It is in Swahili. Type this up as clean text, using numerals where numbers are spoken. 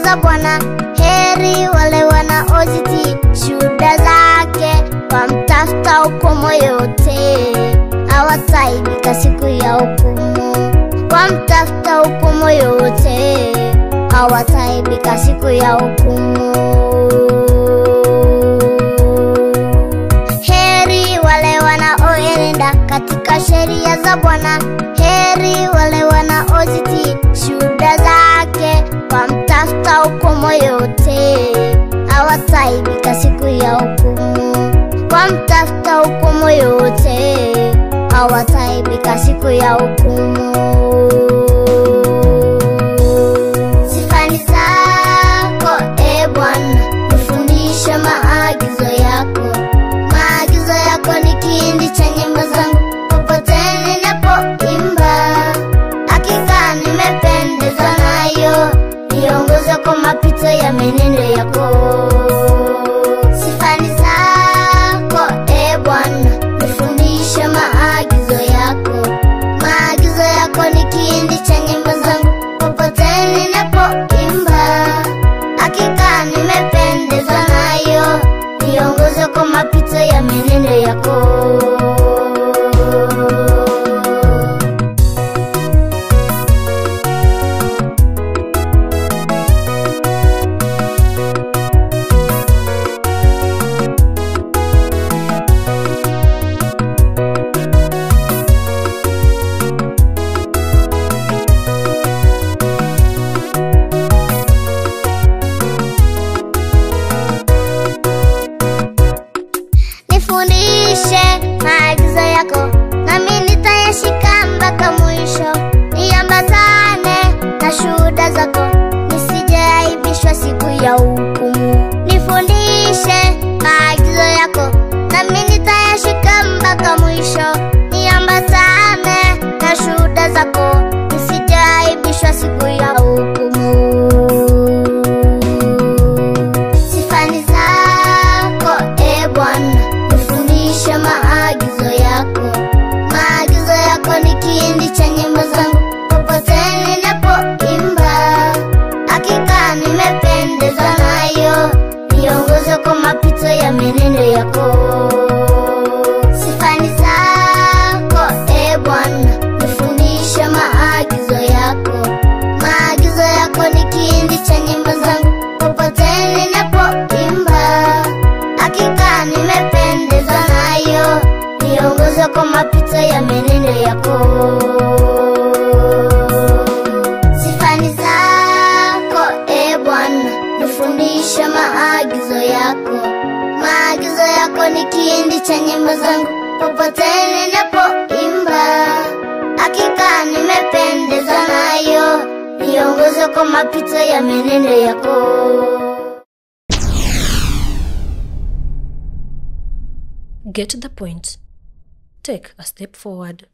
za Bwana. Heri wale wanaozitii shuhuda zake, wamtafuta kwa moyo wote, hawataibika siku ya hukumu. Wamtafuta kwa moyo wote, hawataibika siku ya hukumu. Heri wale wanaoenenda katika sheria za Bwana. Heri wale wanaozitii shuhuda zake, wamtafuta kwa moyo wote, hawataibika siku ya hukumu. Wamtafuta kwa moyo wote, hawataibika siku ya hukumu. Sifani zako e Bwana, nifundishe maagizo yako. Maagizo yako ni kiindi cha nyimbo zangu, popote ninapoimba. Hakika nimependezwa nayo, niongoze kwa mapito ya menendo yako. Sifani zako e Bwana, nifundishe maagizo yako. Maagizo yako ni kiindi cha nyimbo zangu, popote ninapoimba. Hakika nimependezwa nayo, niongoze kwa mapito ya menendo yako. Nifundishe maagizo yako, nami nitayashika mpaka mwisho. Niambatane na shuhuda zako, nisijaibishwa siku ya hukumu. Nifundishe maagizo yako, nami nitayashika mpaka mwisho. Niambatane na shuhuda zako, nisijaibishwa siku ya hukumu. Sifani zako e Bwana, nifundishe maagizo yako. Maagizo yako ni kiindi cha nyimbo zangu, popote ninapoimba. Hakika nimependezwa nayo, niongoze kwa mapito ya menendo yako. Sifani zako e Bwana, nifundishe maagizo yako. Maagizo yako ni kiindi cha nyimbo zangu, popote ninapoimba. Hakika nimependezwa nayo, niongoze kwa mapito ya menendo yako. Sifani zako e Bwana, nifundishe maagizo yako. Maagizo yako ni kiindi cha nyimbo zangu, popote ninapoimba. Hakika nimependezwa nayo, niongoze kwa mapito ya menendo yako. Get the point. Take a step forward.